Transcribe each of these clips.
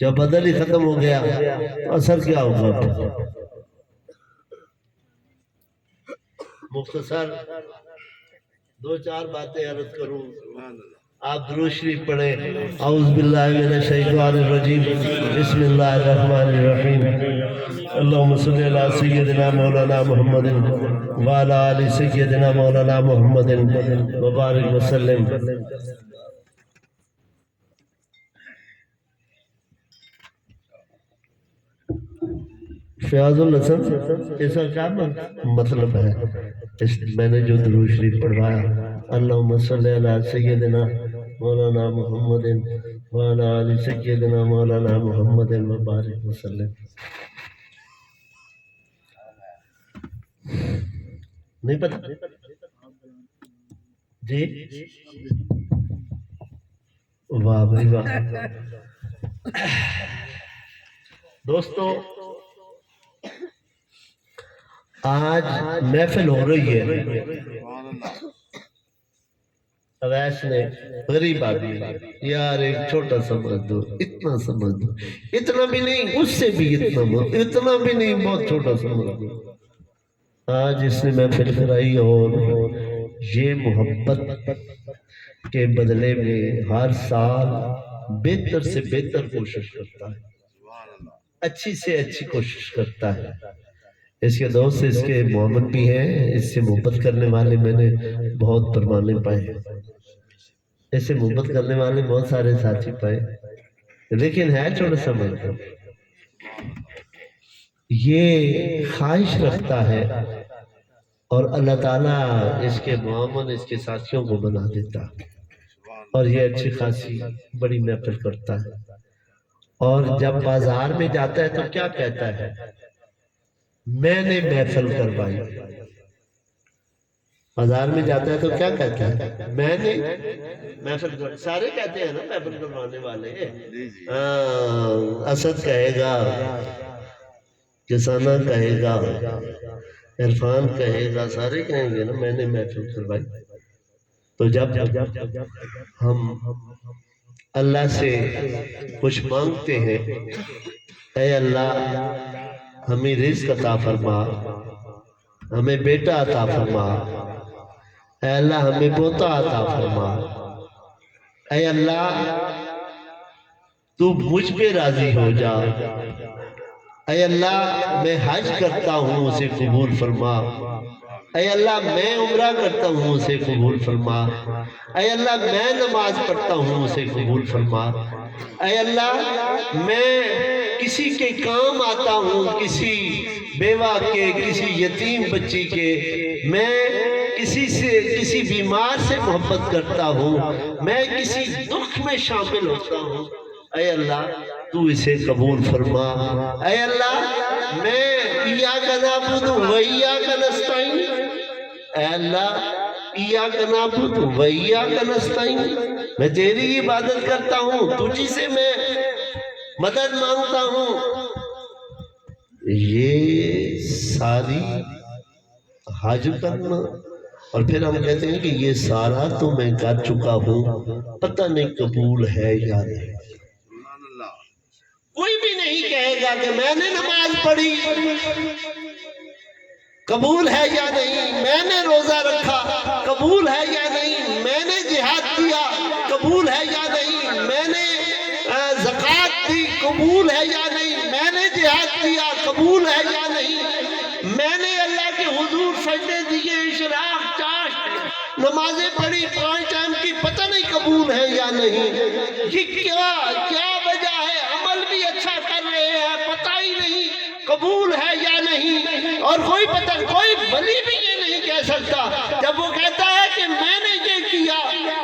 جب بدل ہی ختم ہو گیا تو اثر کیا ہوگا؟ مختصر دو چار باتیں عرض کروں، آپ درود شریف پڑھیں۔ اعوذ باللہ من الشیطان الرجیم، بسم اللہ الرحمن الرحیم، اللہم صلی علی سیدنا مولانا محمد وعلی آل سیدنا مولانا محمد وبارک وسلم۔ فیاض الحسن اس کا کیا مطلب ہے؟ میں نے جو درود شریف پڑھوایا، اللہم صلی علی سیدنا مولانا محمد وعلی آل سیدنا مولانا محمد وبارک وسلم۔ نہیں پتہ جی؟ واہ بھائی واہ۔ دوستو آج محفل ہو رہی ہے، اویس نے غریب آدمی یار ایک چھوٹا سمجھ دو، اتنا سمجھ دو، اتنا بھی نہیں، اس سے بھی اتنا بھی نہیں، بہت چھوٹا سمجھ دو۔ آج اس نے محفل کرائی اور یہ محبت کے بدلے میں ہر سال بہتر سے بہتر کوشش کرتا ہے، اچھی سے اچھی کوشش کرتا ہے۔ اس کے دوست اس کے محمد بھی ہیں، اس سے محبت کرنے والے میں نے بہت پروانے پائے ہیں، اس سے محبت کرنے والے بہت سارے ساتھی پائے، لیکن ہے چھوڑا سمجھتا۔ یہ خواہش رکھتا ہے اور اللہ تعالیٰ اس کے محمد اس کے ساتھیوں کو بنا دیتا، اور یہ اچھی خاصی بڑی محفل کرتا ہے۔ اور جب بازار میں جاتا ہے تو کیا کہتا ہے؟ میں نے محفل کروائی۔ بازار میں جاتا ہے تو کیا کہتا ہے؟ میں نے محفل کروائی۔ سارے کہتے ہیں نا محفل کروانے والے، اسد کہے گا، کسانہ کہے گا، عرفان کہے گا، سارے کہیں گے نا میں نے محفل کروائی۔ تو جب ہم اللہ سے کچھ مانگتے ہیں، اے اللہ ہمیں رزق عطا فرما، ہمیں بیٹا عطا فرما، اے اللہ ہمیں پوتا عطا فرما، اے اللہ تو مجھ پہ راضی ہو جا، اے اللہ میں حج کرتا ہوں اسے قبول فرما، اے اللہ میں عمرہ کرتا ہوں اسے قبول فرما، اے اللہ میں نماز پڑھتا ہوں اسے قبول فرما، اے اللہ میں کسی کے کام آتا ہوں، کسی بیوہ کے، کسی یتیم بچی کے، میں کسی بیمار سے محبت کرتا ہوں، میں کسی دکھ میں شامل ہوتا ہوں، اے اللہ تو اسے قبول فرما، اے اللہ میں ایاک نعبد و ایاک نستعین، اے اللہ ایاک نعبد و ایاک نستعین، میں تیری عبادت کرتا ہوں، تجھی سے میں مدد مانگتا ہوں۔ یہ ساری حج کرنا، اور پھر ہم کہتے ہیں کہ یہ سارا تو میں کر چکا ہوں، پتہ نہیں قبول ہے یا نہیں۔ کوئی بھی نہیں کہے گا کہ میں نے نماز پڑھی قبول ہے یا نہیں، میں نے روزہ رکھا قبول ہے یا نہیں، میں نے جہاد کیا قبول ہے یا نہیں، میں نے زکوٰۃ دی قبول ہے یا نہیں، میں نے جہاد کیا قبول ہے یا نہیں، میں نے اللہ کے حضور سجدے دیے، اشراق چاشت نمازیں پڑھی 5 ٹائم کی، پتہ نہیں قبول ہے یا نہیں۔ یہ کیا وجہ ہے؟ عمل بھی اچھا کر رہے ہیں، پتہ ہی نہیں قبول ہے یا نہیں۔ اور کوئی ولی بھی یہ نہیں کہہ سکتا جب وہ کہتا ہے کہ میں نے یہ کیا،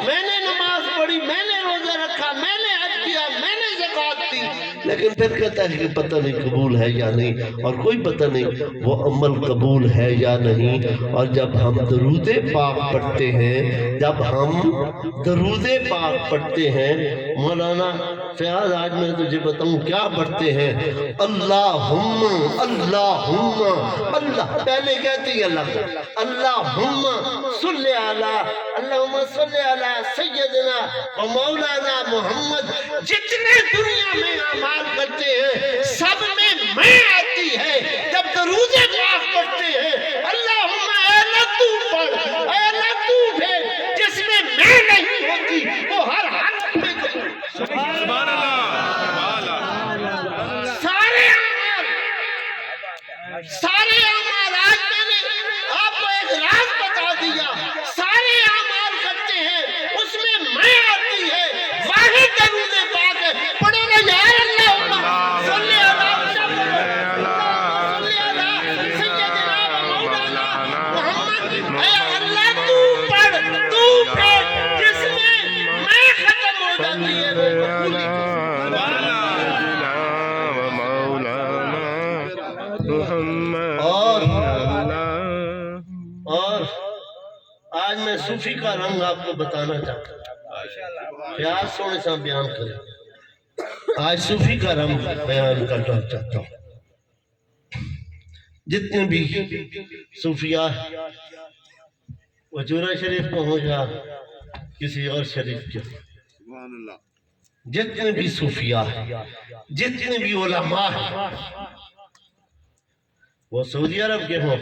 میں نے نماز پڑھی، میں نے روزہ رکھا، میں نے حج کیا، میں نے زکوٰۃ دی، لیکن پھر کہتا ہے کہ پتہ نہیں قبول ہے یا نہیں، اور کوئی پتہ نہیں وہ عمل قبول ہے یا نہیں۔ اور جب ہم درود پاک پڑھتے ہیں، مولانا فیاض آج میں تجھے بتاؤں کیا پڑھتے ہیں، اللہم اللہم اللہ پہلے کہتے ہیں اللہ اللہم صلی علی اللہم صلی علی سیدنا و مولانا محمد. جتنے دنیا میں اعمال کرتے ہیں سب میں میں آتی ہے. جب درود پاک پڑھتے ہیں اللہم اے اللہ تو پڑھ اے اللہ تو بھیج، جس میں میں نہیں ہوتی وہ ہر حق میں سبحان اللہ. سارے اعمال آج میں نے آپ کو ایک راز بتا دیا، سارے اعمال کرتے ہیں اس میں میں آتی ہے. واحد درود پاک ہے، پڑھو نا یا اللہ صلی علی سیدنا مولانا محمد. اے اللہ تو پڑھ تو پڑھ، جس میں میں ختم ہو جاتی ہے. اور آج میں صوفی کا رنگ آپ کو بتانا چاہتا ہوں، پیار سونے سا بیان کریں. آج صوفی کا رنگ بیان کرنا چاہتا ہوں. جتنے بھی صوفیاء وجورہ شریف کو ہو یا کسی اور شریف کے، جتنے بھی صوفیاء جتنے بھی علماء وہ سعودی عرب کے ہوں،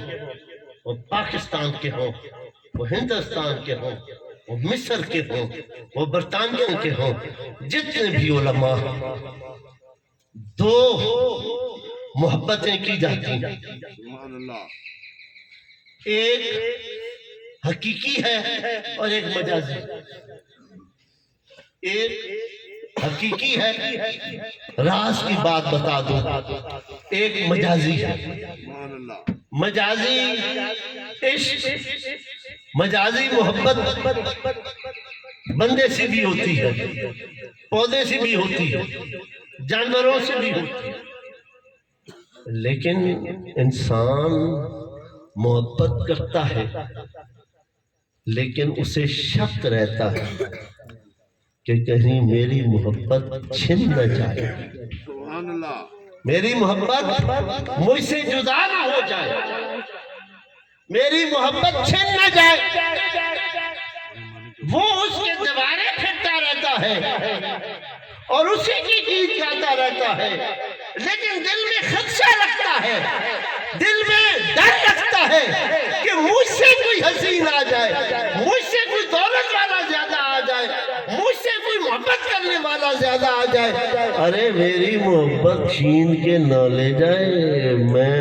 وہ پاکستان کے ہوں، وہ ہندوستان کے ہوں، وہ مصر کے ہوں، وہ برطانیہ کے ہوں، جتنے بھی علماء، دو محبتیں کی جاتی ہیں. ایک حقیقی ہے اور ایک مجازی. ایک حقیقی ہے، راز کی بات بتا دو. ایک مجازی ہے. مجازی عشق، مجازی محبت بندے سے بھی ہوتی ہے، پودے سے بھی ہوتی ہے، جانوروں سے بھی ہوتی ہے. لیکن انسان محبت کرتا ہے لیکن اسے شک رہتا ہے کہ کہیں میری محبت چھن نہ جائے، میری محبت مجھ سے جدا نہ ہو جائے، میری محبت چھن نہ جائے. وہ اس کے دوارے پھرتا رہتا ہے اور اسی کی گیت گاتا رہتا ہے، لیکن دل میں خدشہ رکھتا ہے، دل میں ڈر رکھتا ہے کہ مجھ سے کوئی حسین آ جائے، مجھ سے کوئی دولت والا زیادہ آ جائے، مجھ سے کوئی محبت کرنے والا زیادہ آ جائے. ارے میری محبت چھین کے نہ لے جائے، میں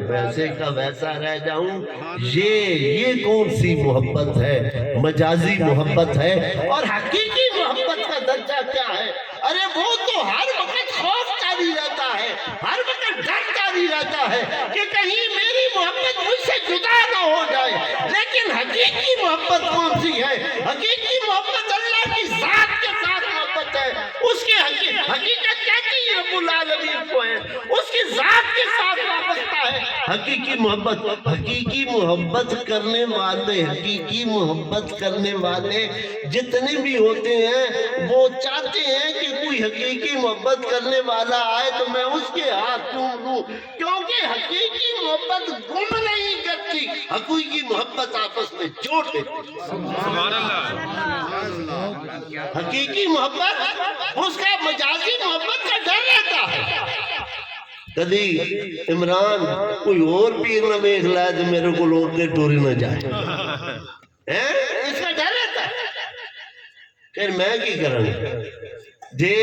ویسے کا ویسا رہ جاؤں. یہ کون سی محبت ہے؟ مجازی محبت ہے. اور حقیقی محبت کا درجہ کیا ہے؟ ارے وہ تو ہر وقت خوف جاری رہتا ہے، ہر وقت ڈر جاری رہتا ہے کہ کہیں میری محبت مجھ سے جدا نہ ہو جائے. لیکن حقیقی محبت کون سی ہے؟ حقیقی محبت اللہ کی ذات کے ساتھ محبت ہے. اس کی حقیقت کہتی ہے رب العالمین کو ہے، اس کی ذات کے ساتھ وابستہ ہے. حقیقی محبت کرنے والے، حقیقی محبت کرنے والے جتنے بھی ہوتے ہیں وہ چاہتے ہیں کہ کوئی حقیقی محبت کرنے والا آئے تو میں اس کے ہاتھ چوم لوں، کیونکہ حقیقی محبت گم نہیں کرتی، حقیقی محبت آپس میں جوڑ دیتی. سبحان اللہ. حقیقی محبت اس کا مجازی محبت کا ڈر رہتا ہے. کدی عمران کوئی اور پیر نہ دیکھ لائے تو میرے کو لوگ کے ٹوری نہ جائے، اس کا ڈر رہتا ہے. پھر میں کی کروں جے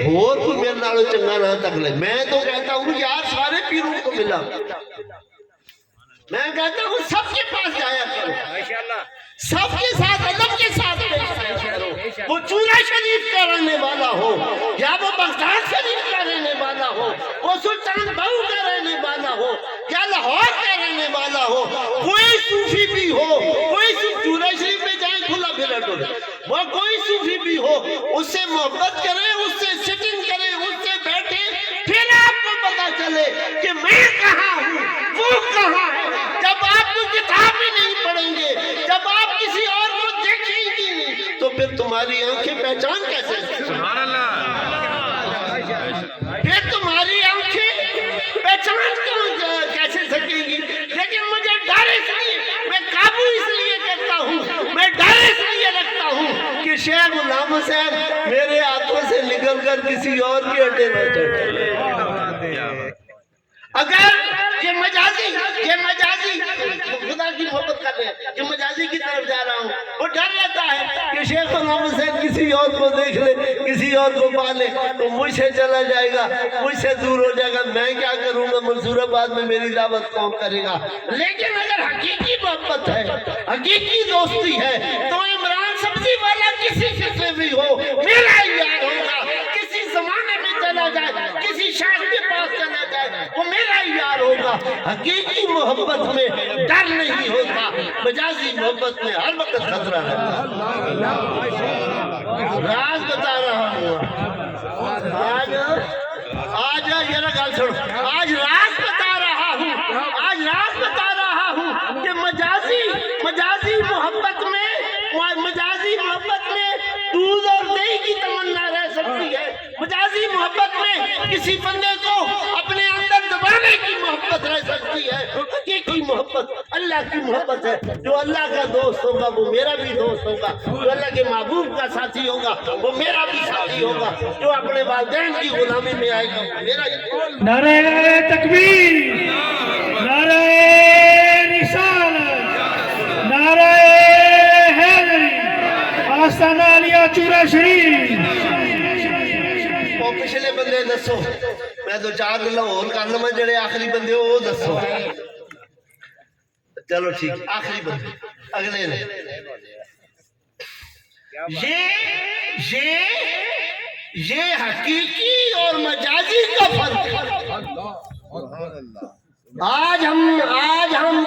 اور کوئی میرے نالوں چنگا نہ تک لے. میں تو کہتا ہوں یار سارے پیروں کو ملا، میں کہتا ہوں سب کے پاس جایا کرو، سب کے ساتھ ادب کے ساتھ پیش کرو. وہ چورا شریف کا رہنے والا ہو یا وہ بغداد شریف کا رہنے والا ہو، وہ سلطان بہو کا رہنے والا ہو یا لاہور کا رہنے والا ہو، کوئی صوفی بھی ہو، کوئی چورا شریف میں جائیں کھلا پھرا ٹولے، وہ کوئی صوفی بھی ہو، اس سے محبت کریں، اس سے سٹنگ کریں، اس سے بیٹھیں، پھر آپ کو پتا چلے کہ میں کہاں ہوں وہ کہاں ہے. جب آپ کو کتاب ہی نہیں پڑھیں گے، جب آپ کسی اور کو دیکھیں گی نہیں تو پھر تمہاری آنکھیں پہچان کیسے؟ سبحان اللہ. پھر تمہاری آنکھیں پہچان کیسے سکیں گی؟ لیکن مجھے ڈر اس لیے، میں قابو اس لیے کرتا ہوں، میں ڈر اس لیے رکھتا ہوں کہ شیخ غلام حسین میرے ہاتھوں سے نکل کر کسی اور کے اڈے نہ چڑھے۔ اگر یہ مجازی خدا کی محبت کر رہے ہیں، یہ مجازی کی طرف جا رہا ہوں، وہ ڈر رہتا ہے کہ شیخ غلام حسین کسی اور کو دیکھ لے، کسی اور کو پا لے تو مجھ سے چلا جائے گا، مجھ سے دور ہو جائے گا، میں کیا کروں گا، منصور آباد میں میری دعوت کون کرے گا؟ لیکن اگر حقیقی محبت ہے، حقیقی دوستی ہے تو عمران سبزی والا کسی سے بھی ہو میرا یار ہوگا، کسی زمانے میں چلا جائے، کسی شاعر کے پاس چلا جائے، وہ میرا یار ہوگا۔ حقیقی محبت میں ڈر نہیں ہوتا، مجازی محبت میں ہر وقت خطرہ رہتا ہے۔ راز بتا رہا ہوں آج یہ گل سنو، آج راز بتا رہا ہوں کہ مجازی محبت میں دودھ اور دہی کی تمنا رہ سکتی ہے، مجازی محبت میں کسی بندے کو اپنے اندر دبانے کی محبت رہ سکتی ہے۔ حقیقی محبت اللہ کی محبت ہے، جو اللہ کا دوست ہوگا وہ میرا بھی دوست ہوگا، جو اللہ کے محبوب کا ساتھی ہوگا وہ میرا بھی ساتھی ہوگا، جو اپنے والدین کی غلامی میں آئے گا وہ میرا ہی۔ نعرہ تکبیر، نعرہ رسالت، نعرہ حیدری، آستانہ علیہ چورا شریف۔ وہ پچھلے بندے دسو، میں تو چار گلا اور کر لوں، جڑے آخری بندے وہ دسو۔ چلو ٹھیک، آخری بندے اگلے نے یہ حقیقی اور مجازی کا فرق ہے۔ آج ہم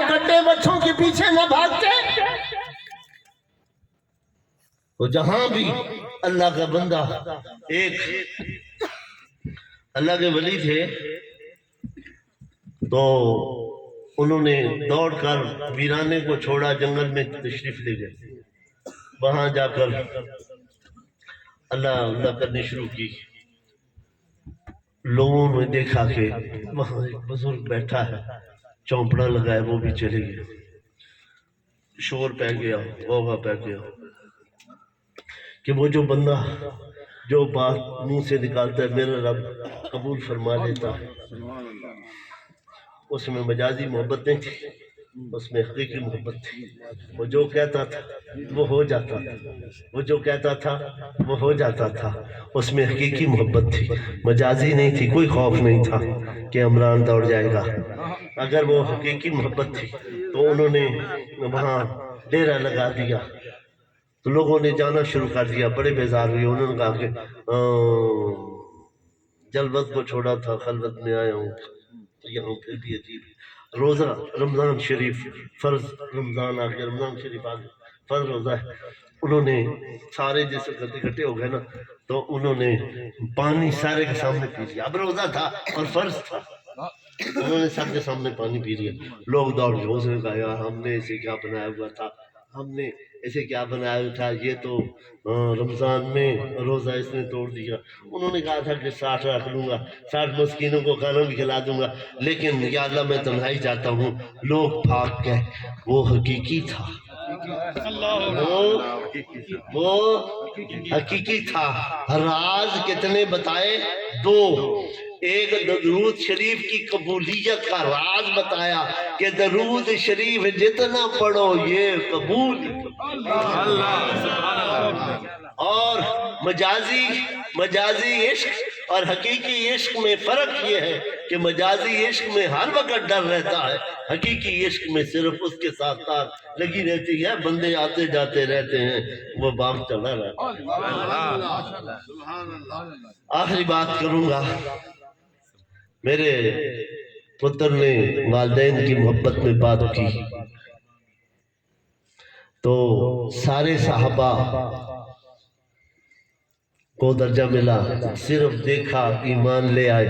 کٹے بچوں کے پیچھے نہ بھاگتے، تو جہاں بھی اللہ کا بندہ، ایک اللہ کے ولی تھے تو انہوں نے دوڑ کر ویرانے کو چھوڑا، جنگل میں تشریف لے گئے، وہاں جا کر اللہ کرنی شروع کی۔ لوگوں نے دیکھا کہ وہاں ایک بزرگ بیٹھا ہے، چونپڑا لگائے، وہ بھی چلے گئے، شور پہ گیا، غوغا پہ گیا کہ وہ جو بندہ جو بات منہ سے نکالتا ہے میرا رب قبول فرما لیتا ہے، اس میں مجازی محبت نہیں تھی، اس میں حقیقی محبت تھی۔ وہ جو کہتا تھا وہ ہو جاتا تھا، وہ جو کہتا تھا وہ ہو جاتا تھا، اس میں حقیقی محبت تھی، مجازی نہیں تھی۔ کوئی خوف نہیں تھا کہ عمران دوڑ جائے گا۔ اگر وہ حقیقی محبت تھی تو انہوں نے وہاں ڈیرا لگا دیا، تو لوگوں نے جانا شروع کر دیا، بڑے بیزار ہوئے۔ انہوں نے کہا کہ جلوت کو چھوڑا تھا، خلوت میں آیا ہوں، یہاں پھر بھی عجیب ہے۔ روزہ رمضان شریف، فرض رمضان آ گیا، رمضان شریف آ گیا، فرض روزہ ہے۔ انہوں نے سارے جیسے اکٹھے ہو گئے نا، تو انہوں نے پانی سارے کے سامنے پی لیا۔ اب روزہ تھا اور فرض تھا، انہوں نے سب کے سامنے پانی پی لیا۔ لوگ دوڑ گئے، اس نے کہا یار ہم نے اسے کیا بنایا ہوا تھا، ہم نے ایسے کیا بنایا ہوا تھا، یہ تو رمضان میں روزہ اس نے توڑ دیا۔ انہوں نے کہا تھا کہ 60 رکھ لوں گا، 60 مسکینوں کو کھانا بھی کھلا دوں گا، لیکن یا اللہ میں تنہائی جاتا ہوں۔ لوگ بھاگ گئے، وہ حقیقی تھا، وہ حقیقی تھا۔ راز کتنے بتائے؟ 2۔ ایک درود شریف کی قبولیت کا راز بتایا کہ درود شریف جتنا پڑھو یہ قبول، اور مجازی عشق اور حقیقی عشق میں فرق یہ ہے کہ مجازی عشق میں ہر وقت ڈر رہتا ہے، حقیقی عشق میں صرف اس کے ساتھ ساتھ لگی رہتی ہے، بندے آتے جاتے رہتے ہیں، وہ باغ چلا رہتا ہے۔ آخری بات کروں گا، میرے پتر نے والدین کی محبت میں بات کی تو سارے صحابہ کو درجہ ملا، صرف دیکھا ایمان لے آئے،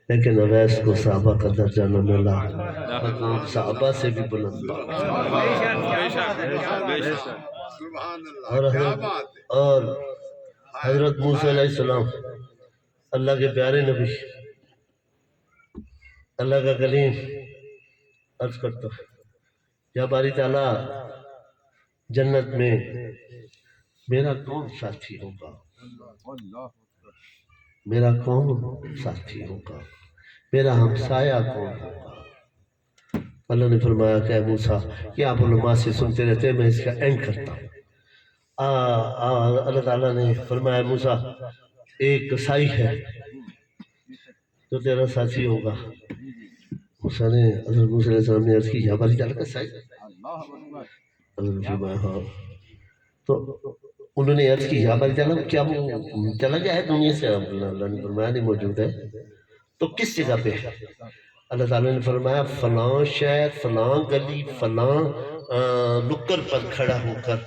لیکن اویس کو صحابہ کا درجہ نہ ملا، صحابہ سے بھی بلند۔ اور حضرت موسیٰ علیہ السلام اللہ کے پیارے نبی اللہ کا کلیم عرض کرتا ہے یا باری تعالیٰ جنت میں میرا کون ساتھی ہوگا، میرا کون ساتھی ہوگا، میرا ہمسایہ کون ہوگا؟ اللہ نے فرمایا کہ اے موسیٰ یہ آپ علماء سے سنتے رہتے ہیں، میں اس کا اینڈ کرتا ہوں۔ اللہ تعالیٰ نے فرمایا موسیٰ ایک کسائی ہے جو تیرا ساتھی ہوگا۔ موسیٰ نے حضرت موسیٰ علیہ السلام نے عرض کی یا باری تعالیٰ کسائی؟ اللہ نے فرمایا ہاں۔ تو انہوں نے عرض کی یا باری تعالیٰ کیا وہ چلا گیا ہے دنیا سے؟ اللہ نے فرمایا نہیں موجود ہے۔ تو کس جگہ پہ ہے؟ اللہ تعالیٰ نے فرمایا فلاں شہر، فلاں گلی، فلاں نکر پر کھڑا ہو کر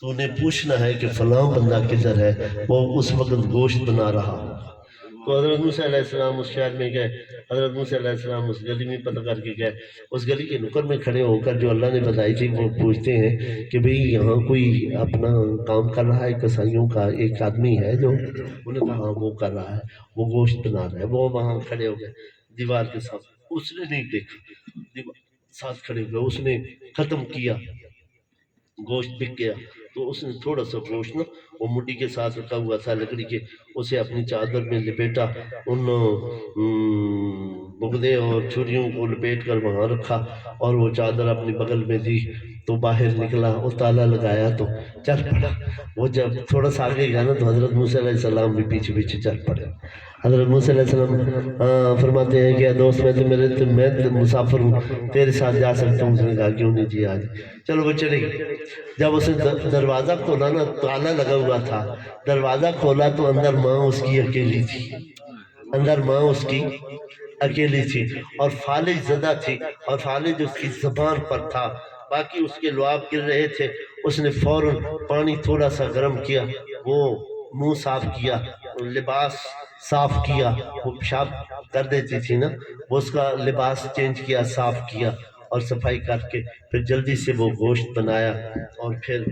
تو نے پوچھنا ہے کہ فلاں بندہ کدھر ہے، وہ اس وقت گوشت بنا رہا ہوگا۔ تو حضرت موسیٰ علیہ السلام اس شہر میں گئے، حضرت موسیٰ علیہ السلام اس گلی میں پتہ کر کے گئے، اس گلی کے نکر میں کھڑے ہو کر جو اللہ نے بتائی تھی وہ پوچھتے ہیں کہ بھئی یہاں کوئی اپنا کام کر رہا ہے کسائیوں کا، ایک آدمی ہے جو، انہوں نے کہا ہاں وہ کر رہا ہے، وہ گوشت بنا رہا ہے۔ وہ وہاں کھڑے ہو گئے دیوار کے ساتھ، اس نے نہیں دیکھا، دیوار ساتھ کھڑے ہو گئے، اس نے ختم کیا، گوشت بک گیا تو اس نے تھوڑا سا گوشت نا وہ مٹی کے ساتھ رکھا ہوا تھا لکڑی کے، اسے اپنی چادر میں لپیٹا، ان بغدے اور چھریوں کو لپیٹ کر وہاں رکھا اور وہ چادر اپنی بغل میں دی تو باہر نکلا، وہ تالا لگایا تو چل پڑا۔ وہ جب تھوڑا سا آگے گیا نا تو حضرت موسیٰ علیہ السلام بھی پیچھے پیچھے چل پڑے۔ حضرت موسیٰ علیہ السلام فرماتے ہیں کہ دوست میں مسافر ہوں، تیرے ساتھ جا سکتا ہوں؟ اس نے کہا کیوں نہیں جی آج چلو وہ چلے گئے۔ جب اس نے دروازہ کھولا نا تالا لگا ہوا تھا، دروازہ کھولا تو اندر ماں اس کی اکیلی تھی، اندر ماں اس کی اکیلی تھی اور فالج زدہ تھی اور فالج اس کی زبان پر تھا، باقی اس کے لعاب گر رہے تھے۔ اس نے فوراً پانی تھوڑا سا گرم کیا، وہ منہ صاف کیا، لباس صاف کیا، وہ پیشاب کر دیتی تھی نا، وہ اس کا لباس چینج کیا، صاف کیا اور صفائی کر کے پھر جلدی سے وہ گوشت بنایا اور پھر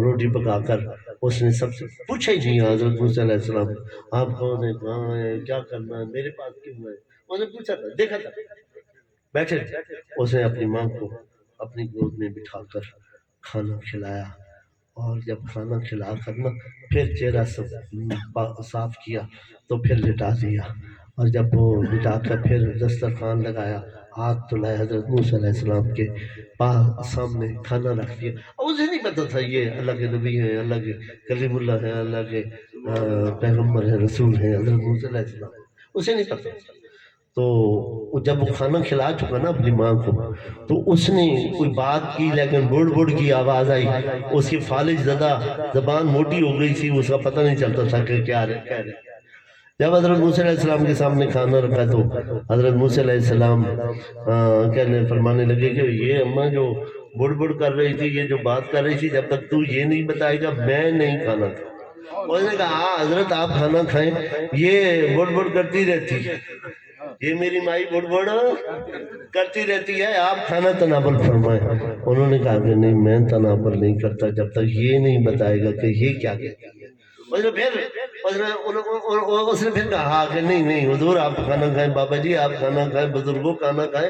روٹی پکا کر اس نے سب سے پوچھا ہی نہیں حضرت موسیٰ علیہ السلام آپ کون ہیں، کہاں ہیں، کیا کرنا ہے، میرے پاس کیوں ہے؟ اس نے پوچھا تھا، دیکھا تھا بیٹھے۔ اس نے اپنی ماں کو اپنی گود میں بٹھا کر کھانا کھلایا اور جب کھانا کھلا کر نا پھر چہرہ صاف کیا تو پھر لٹا دیا اور جب وہ لٹا کر پھر دسترخوان لگایا، ہاتھ دھلائے، حضرت موسیٰ علیہ السلام کے سامنے کھانا رکھ دیا۔ اور اسے نہیں پتا تھا یہ اللہ کے نبی ہیں، اللہ کے کلیم اللہ ہیں، اللہ کے پیغمبر ہیں، رسول ہیں حضرت موسیٰ علیہ السلام، اسے نہیں پتا تھا۔ تو جب وہ کھانا کھلا چکا نا اپنی ماں کو تو اس نے کوئی بات کی لیکن بڑ بڑ کی آواز آئی، اس کی فالج زدہ زبان موٹی ہو گئی تھی، اس کا پتہ نہیں چلتا تھا کہ کیا کہہ رہے۔ جب حضرت موسیٰ علیہ السلام کے سامنے کھانا رکھا تو حضرت موسیٰ علیہ السلام کہنے فرمانے لگے کہ یہ اماں جو بڑ بڑ کر رہی تھی، یہ جو بات کر رہی تھی، جب تک تو یہ نہیں بتائے گا میں نہیں کھانا کھاؤں۔ اس نے کہا ہاں حضرت آپ کھانا کھائیں، یہ بڑ بڑ کرتی رہتی ہے، یہ میری مائی بڑ بڑ کرتی رہتی ہے، آپ کھانا تناول فرمائیں۔ انہوں نے کہا کہ نہیں میں تناول نہیں کرتا جب تک یہ نہیں بتائے گا کہ یہ کیا کہتی ہے۔ اس نے پھر کہا کہ نہیں حضور آپ کھانا کھائیں، بابا جی آپ کھانا کھائیں، بزرگوں کھانا کھائیں،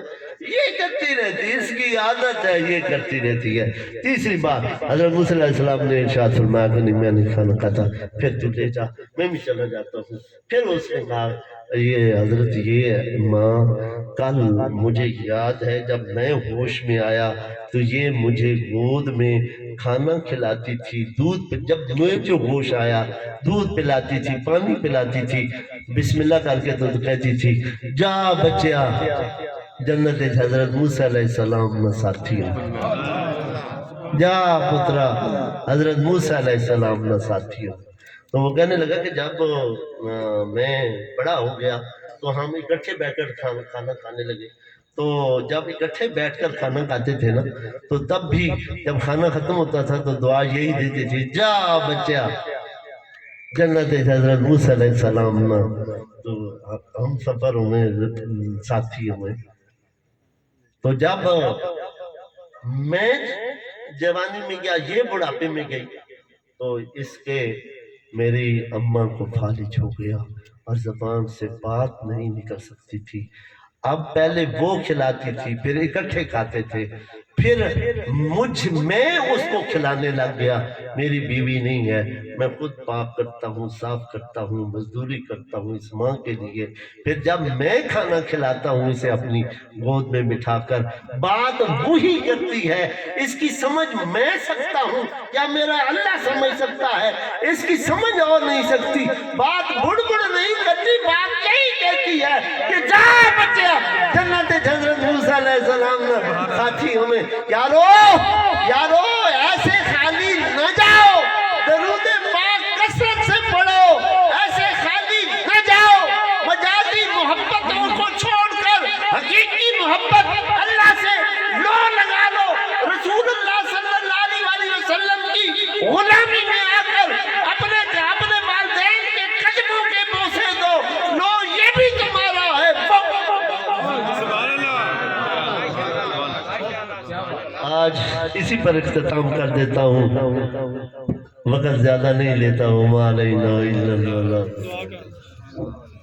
یہ کرتی رہتی ہے، اس کی عادت ہے، یہ کرتی رہتی ہے۔ تیسری بات حضرت موسیٰ علیہ السلام نے ارشاد فرمایا کہ نہیں میں نہیں کھانا کھاتا، پھر تو لے جا میں بھی چلا جاتا ہوں۔ پھر اس نے کہا یہ حضرت یہ ماں کل مجھے یاد ہے جب میں ہوش میں آیا تو یہ مجھے گود میں کھانا کھلاتی تھی، دودھ جب مجھے ہوش آیا دودھ پلاتی تھی، پانی پلاتی تھی، بسم اللہ کر کے تو کہتی تھی جا بچیا جنت حضرت موسیٰ علیہ السلام نہ ساتھی ہو، جا پترا حضرت موسیٰ علیہ السلام نہ ساتھی ہو۔ تو وہ کہنے لگا کہ جب میں بڑا ہو گیا تو ہم اکٹھے بیٹھ کر کھانا کھانے لگے، تو جب اکٹھے بیٹھ کر کھانا کھاتے تھے نا تو تب بھی جب کھانا ختم ہوتا تھا تو دعا یہی دیتی تھی جا بچیا جنت حضرت موسیٰ علیہ السلام نا تو ہم سفر ہوئے ساتھی ہوئے۔ تو جب میں جوانی میں گیا یہ بڑھاپے میں گئی تو اس کے میری اماں کو فالج ہو گیا، اور زبان سے بات نہیں نکل سکتی تھی۔ اب پہلے وہ کھلاتی تھی، پھر اکٹھے کھاتے تھے، پھر میں اس کو کھلانے لگ گیا۔ میری بیوی نہیں ہے، میں خود پاک کرتا ہوں، صاف کرتا ہوں، مزدوری کرتا ہوں اس ماں کے لیے۔ پھر جب میں کھانا کھلاتا ہوں اسے اپنی گود میں بٹھا کر، بات وہی کرتی ہے۔ اس کی سمجھ میں سکتا ہوں یا میرا اللہ سمجھ سکتا ہے، اس کی سمجھ اور نہیں سکتی۔ بات بڑ بڑ نہیں کرتی، بات یہی کہتی ہے کہ جا بچیا جنت حضرت موسیٰ علیہ السلام نے ساتھی ہمیں یارو ایسے خالی نہ جاؤ، درود پاک کثرت سے پڑھو، ایسے خالی نہ جاؤ، مجازی محبتوں کو چھوڑ کر حقیقی محبت اللہ سے لو لگا لو، رسول اللہ صلی اللہ علیہ وسلم کی غلامی میں آ کر اپنے والدین کے قدموں کے بوسے دو، لو یہ بھی تمہارا ہے۔ آج اسی پر اختتام کر دیتا ہوں، وقت زیادہ نہیں لیتا ہوں۔ ما علینا الا البلاغ۔